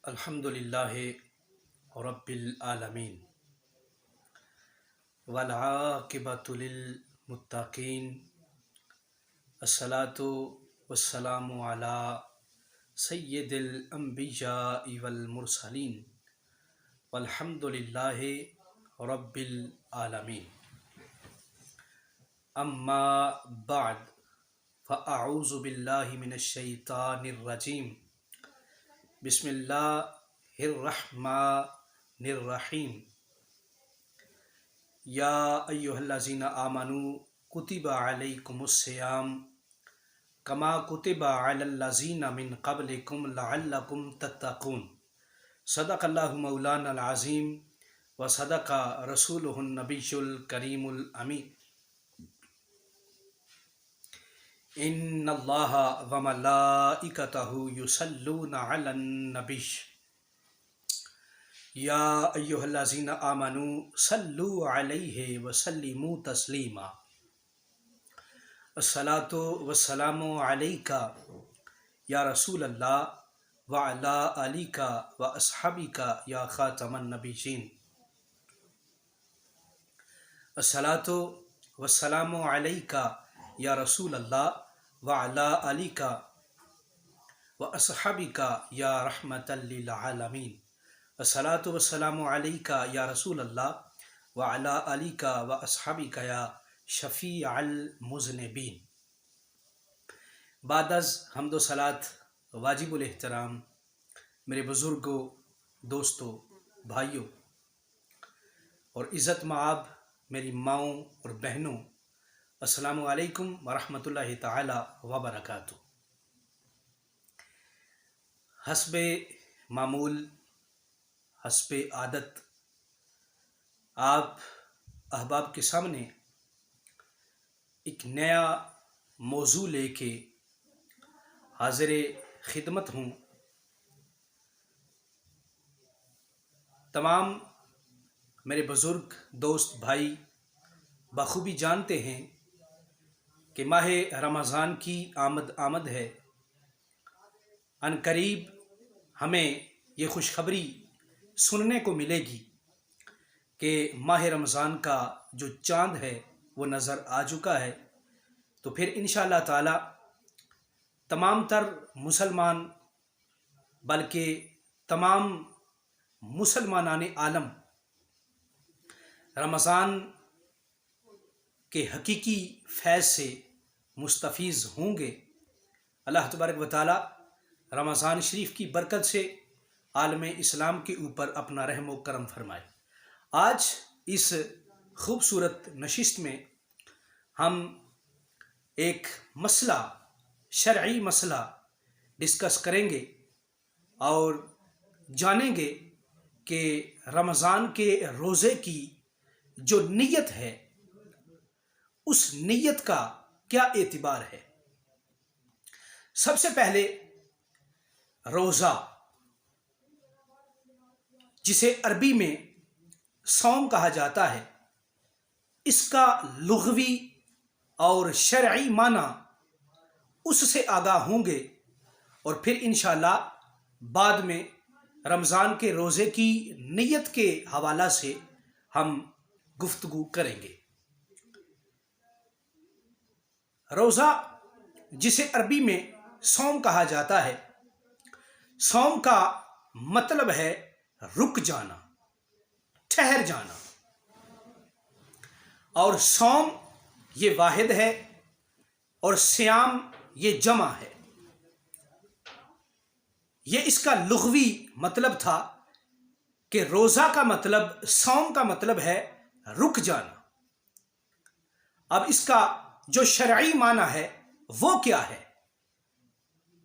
الحمد للہ رب العالمین والعاقبۃ للمتقین الصلاۃ والسلام علی سید الانبیاء والمرسلین والحمد للہ رب العالمین اما بعد فاعوذ باللہ من الشیطان الرجیم بسم اللہ الرحمن الرحیم یا ایہا الذین آمنوا کتب علیکم الصیام کما کتب علی الذین من قبلکم لعلکم تتقون صدق اللہ مولانا العظیم و صدق رسولہ النبی الکریم الامین ان اللہ و ملائکتہ یصلون علی النبی یا ایہا الذین آمنوا صلوا علیہ وسلموا تسلیما الصلاۃ والسلام علیک یا رسول اللہ وعلی آلک واصحابک یا خاتم النبیین الصلاۃ والسلام علیک یا رسول اللہ وعلی آلک واصحابک یا رحمۃ للعالمین الصلاۃ والسلام علیک یا رسول اللہ وعلی آلک واصحابک یا شفیع المذنبین۔ بعد از حمد و صلات واجب الاحترام میرے بزرگوں، دوستوں، بھائیوں اور عزت مآب میری ماؤں اور بہنوں، السلام علیکم ورحمۃ اللہ تعالی وبرکاتہ۔ حسب معمول، حسب عادت، آپ احباب کے سامنے ایک نیا موضوع لے کے حاضر خدمت ہوں۔ تمام میرے بزرگ دوست بھائی بخوبی جانتے ہیں کہ ماہ رمضان کی آمد ہے۔ ان قریب ہمیں یہ خوشخبری سننے کو ملے گی کہ ماہ رمضان کا جو چاند ہے وہ نظر آ چکا ہے۔ تو پھر انشاءاللہ تعالی تمام تر مسلمان، بلکہ تمام مسلمانان عالم رمضان کے حقیقی فیض سے مستفیض ہوں گے۔ اللہ تبارک و تعالی رمضان شریف کی برکت سے عالم اسلام کے اوپر اپنا رحم و کرم فرمائے۔ آج اس خوبصورت نشست میں ہم ایک مسئلہ، شرعی مسئلہ ڈسکس کریں گے اور جانیں گے کہ رمضان کے روزے کی جو نیت ہے اس نیت کا کیا اعتبار ہے۔ سب سے پہلے روزہ، جسے عربی میں صوم کہا جاتا ہے، اس کا لغوی اور شرعی معنی اس سے آگاہ ہوں گے اور پھر انشاءاللہ بعد میں رمضان کے روزے کی نیت کے حوالہ سے ہم گفتگو کریں گے۔ روزہ، جسے عربی میں صوم کہا جاتا ہے، صوم کا مطلب ہے رک جانا، ٹھہر جانا، اور صوم یہ واحد ہے اور صیام یہ جمع ہے۔ یہ اس کا لغوی مطلب تھا کہ روزہ کا مطلب، صوم کا مطلب ہے رک جانا۔ اب اس کا جو شرعی معنی ہے وہ کیا ہے؟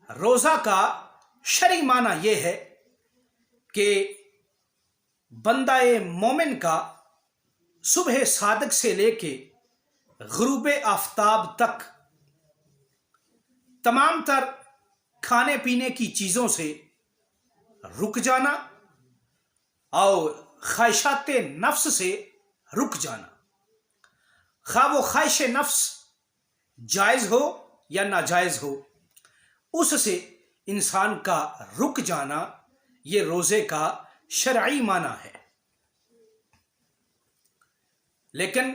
روزہ کا شرعی معنی یہ ہے کہ بندہ مومن کا صبح صادق سے لے کے غروب آفتاب تک تمام تر کھانے پینے کی چیزوں سے رک جانا اور خواہشات نفس سے رک جانا، خواہ وہ خواہش نفس جائز ہو یا ناجائز ہو، اس سے انسان کا رک جانا یہ روزے کا شرعی معنی ہے، لیکن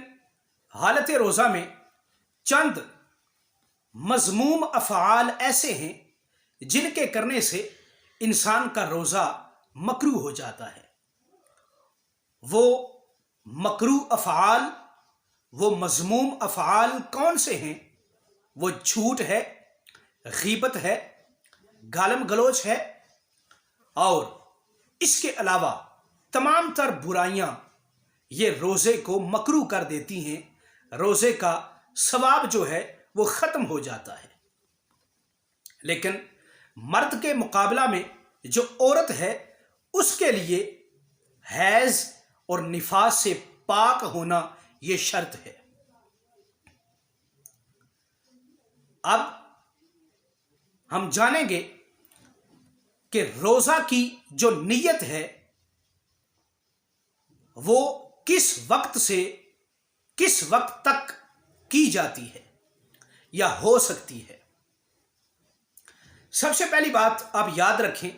حالت روزہ میں چند مذموم افعال ایسے ہیں جن کے کرنے سے انسان کا روزہ مکروہ ہو جاتا ہے۔ وہ مکروہ افعال، وہ مذموم افعال کون سے ہیں؟ وہ جھوٹ ہے، غیبت ہے، گالم گلوچ ہے، اور اس کے علاوہ تمام تر برائیاں یہ روزے کو مکروہ کر دیتی ہیں، روزے کا ثواب جو ہے وہ ختم ہو جاتا ہے۔ لیکن مرد کے مقابلہ میں جو عورت ہے اس کے لیے حیض اور نفاس سے پاک ہونا یہ شرط ہے۔ اب ہم جانیں گے کہ روزہ کی جو نیت ہے وہ کس وقت سے کس وقت تک کی جاتی ہے یا ہو سکتی ہے۔ سب سے پہلی بات آپ یاد رکھیں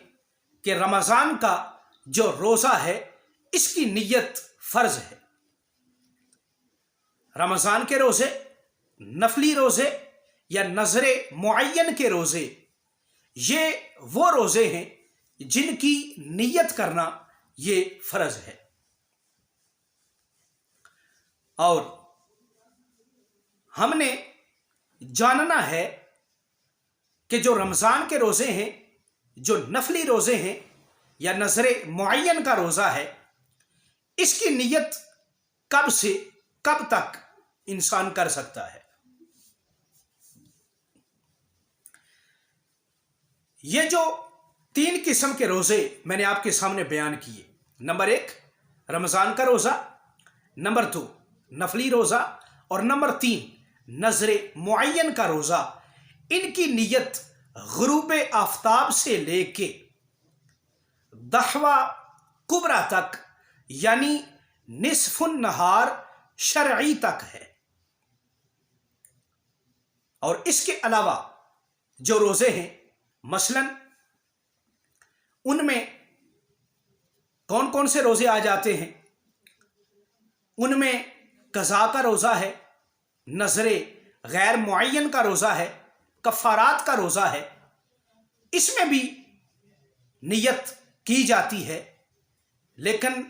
کہ رمضان کا جو روزہ ہے اس کی نیت فرض ہے۔ رمضان کے روزے، نفلی روزے یا نظر معین کے روزے، یہ وہ روزے ہیں جن کی نیت کرنا یہ فرض ہے۔ اور ہم نے جاننا ہے کہ جو رمضان کے روزے ہیں، جو نفلی روزے ہیں یا نظر معین کا روزہ ہے، اس کی نیت کب سے کب تک انسان کر سکتا ہے۔ یہ جو 3 قسم کے روزے میں نے آپ کے سامنے بیان کیے، نمبر 1 رمضان کا روزہ، نمبر 2 نفلی روزہ، اور نمبر 3 نظر معین کا روزہ، ان کی نیت غروب آفتاب سے لے کے دحوہ کبریٰ تک یعنی نصف النہار شرعی تک ہے۔ اور اس کے علاوہ جو روزے ہیں، مثلا ان میں کون کون سے روزے آ جاتے ہیں؟ ان میں قضاء کا روزہ ہے، نظر غیر معین کا روزہ ہے، کفارات کا روزہ ہے، اس میں بھی نیت کی جاتی ہے۔ لیکن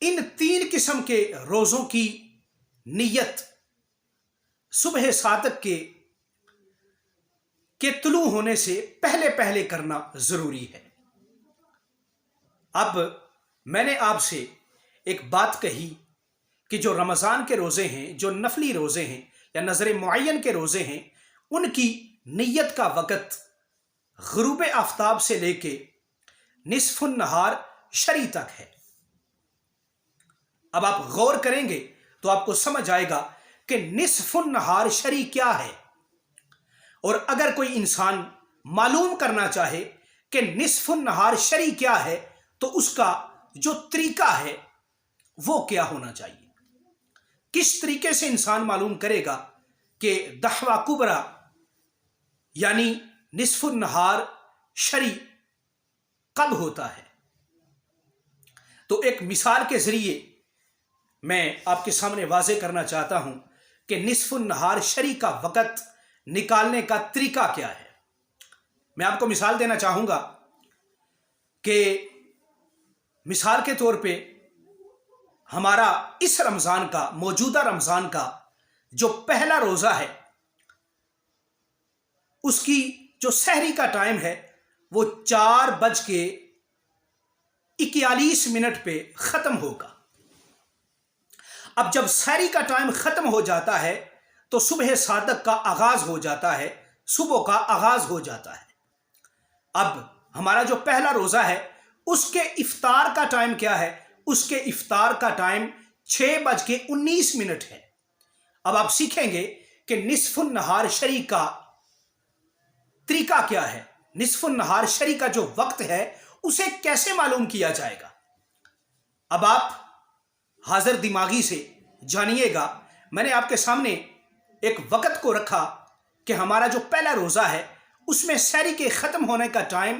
ان 3 قسم کے روزوں کی نیت صبح صادق کے طلوع ہونے سے پہلے پہلے کرنا ضروری ہے۔ اب میں نے آپ سے ایک بات کہی کہ جو رمضان کے روزے ہیں، جو نفلی روزے ہیں یا نظر معین کے روزے ہیں، ان کی نیت کا وقت غروب آفتاب سے لے کے نصف النہار شرعی تک ہے۔ اب آپ غور کریں گے تو آپ کو سمجھ آئے گا کہ نصف النہار شرعی کیا ہے، اور اگر کوئی انسان معلوم کرنا چاہے کہ نصف النہار شرعی کیا ہے تو اس کا جو طریقہ ہے وہ کیا ہونا چاہیے۔ کس طریقے سے انسان معلوم کرے گا کہ دحوہ کبریٰ یعنی نصف النہار شرعی کب ہوتا ہے؟ تو ایک مثال کے ذریعے میں آپ کے سامنے واضح کرنا چاہتا ہوں کہ نصف النہار شرعی کا وقت نکالنے کا طریقہ کیا ہے۔ میں آپ کو مثال دینا چاہوں گا کہ مثال کے طور پہ ہمارا اس رمضان کا، موجودہ رمضان کا جو پہلا روزہ ہے، اس کی جو سحری کا ٹائم ہے وہ 4:41 پہ ختم ہوگا۔ اب جب سحری کا ٹائم ختم ہو جاتا ہے تو صبح صادق کا آغاز ہو جاتا ہے، صبح کا آغاز ہو جاتا ہے۔ اب ہمارا جو پہلا روزہ ہے اس کے افطار کا ٹائم کیا ہے؟ اس کے افطار کا ٹائم 6:19 ہے۔ اب آپ سیکھیں گے کہ نصف النہار شرعی کا طریقہ کیا ہے، نصف النہار شرعی کا جو وقت ہے اسے کیسے معلوم کیا جائے گا۔ اب آپ حاضر دماغی سے جانیے گا، میں نے آپ کے سامنے ایک وقت کو رکھا کہ ہمارا جو پہلا روزہ ہے اس میں سحری کے ختم ہونے کا ٹائم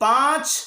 5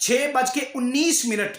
6:19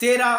13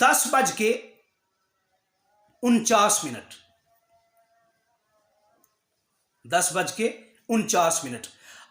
10:49। 10:49।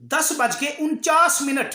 10:49।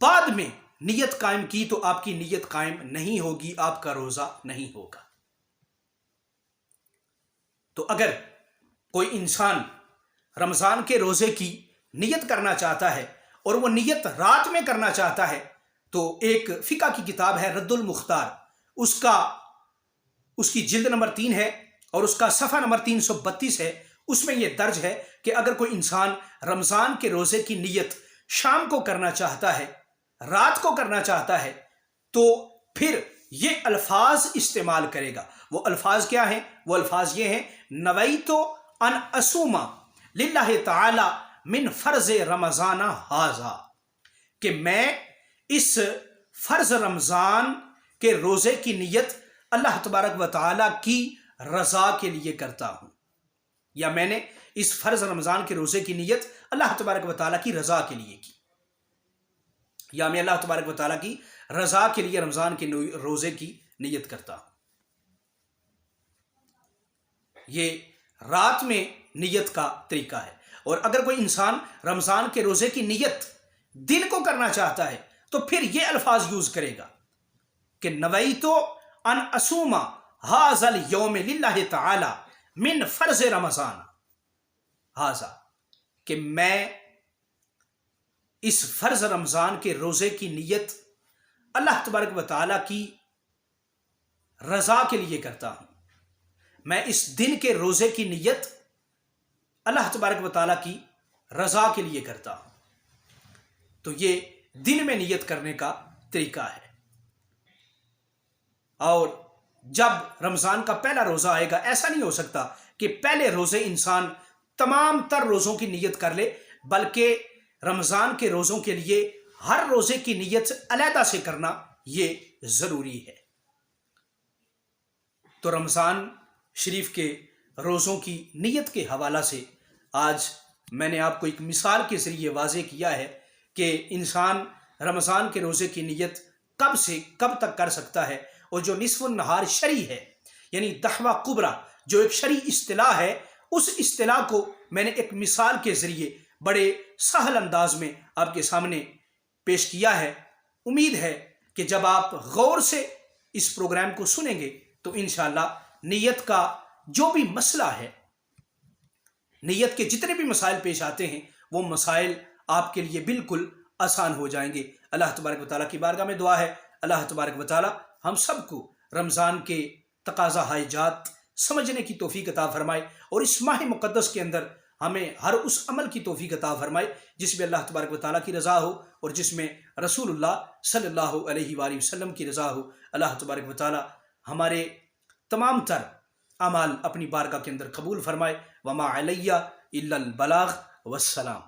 بعد میں نیت قائم کی تو آپ کی نیت قائم نہیں ہوگی، آپ کا روزہ نہیں ہوگا۔ تو اگر کوئی انسان رمضان کے روزے کی نیت کرنا چاہتا ہے اور وہ نیت رات میں کرنا چاہتا ہے تو ایک فقہ کی کتاب ہے رد المختار، اس کی جلد نمبر 3 ہے اور اس کا صفحہ نمبر 332 ہے۔ اس میں یہ درج ہے کہ اگر کوئی انسان رمضان کے روزے کی نیت شام کو کرنا چاہتا ہے، رات کو کرنا چاہتا ہے، تو پھر یہ الفاظ استعمال کرے گا۔ وہ الفاظ کیا ہیں؟ وہ الفاظ یہ ہیں: نویت ان اصوم للہ تعالی من فرض رمضان ھذا، کہ میں اس فرض رمضان کے روزے کی نیت اللہ تبارک و تعالی کی رضا کے لیے کرتا ہوں، یا میں نے اس فرض رمضان کے روزے کی نیت اللہ تبارک و تعالی کی رضا کے لیے کی، یا میں اللہ تبارک و تعالی کی رضا کے لیے رمضان کے روزے کی نیت کرتا ہوں۔ یہ رات میں نیت کا طریقہ ہے۔ اور اگر کوئی انسان رمضان کے روزے کی نیت دن کو کرنا چاہتا ہے تو پھر یہ الفاظ یوز کرے گا کہ نویت ان اصوم ھذا الیوم للہ تعالی من فرض رمضان ھذا، کہ میں اس فرض رمضان کے روزے کی نیت اللہ تبارک و تعالی کی رضا کے لیے کرتا ہوں، میں اس دن کے روزے کی نیت اللہ تبارک و تعالیٰ کی رضا کے لیے کرتا ہوں۔ تو یہ دن میں نیت کرنے کا طریقہ ہے۔ اور جب رمضان کا پہلا روزہ آئے گا، ایسا نہیں ہو سکتا کہ پہلے روزے انسان تمام تر روزوں کی نیت کر لے، بلکہ رمضان کے روزوں کے لیے ہر روزے کی نیت علیحدہ سے کرنا یہ ضروری ہے۔ تو رمضان شریف کے روزوں کی نیت کے حوالہ سے آج میں نے آپ کو ایک مثال کے ذریعے واضح کیا ہے کہ انسان رمضان کے روزے کی نیت کب سے کب تک کر سکتا ہے، اور جو نصف النہار شرعی ہے، یعنی دحوہ کبریٰ جو ایک شرعی اصطلاح ہے، اس اصطلاح کو میں نے ایک مثال کے ذریعے بڑے سہل انداز میں آپ کے سامنے پیش کیا ہے۔ امید ہے کہ جب آپ غور سے اس پروگرام کو سنیں گے تو انشاءاللہ نیت کا جو بھی مسئلہ ہے، نیت کے جتنے بھی مسائل پیش آتے ہیں، وہ مسائل آپ کے لیے بالکل آسان ہو جائیں گے۔ اللہ تبارک و تعالیٰ کی بارگاہ میں دعا ہے، اللہ تبارک و تعالیٰ ہم سب کو رمضان کے تقاضا حاجات سمجھنے کی توفیق عطا فرمائے، اور اس ماہ مقدس کے اندر ہمیں ہر اس عمل کی توفیق عطا فرمائے جس میں اللہ تبارک و تعالیٰ کی رضا ہو اور جس میں رسول اللہ صلی اللہ علیہ وآلہ وسلم کی رضا ہو۔ اللہ تبارک و تعالیٰ ہمارے تمام تر اعمال اپنی بارگاہ کے اندر قبول فرمائے۔ وما علیہ الا البلاغ، والسلام۔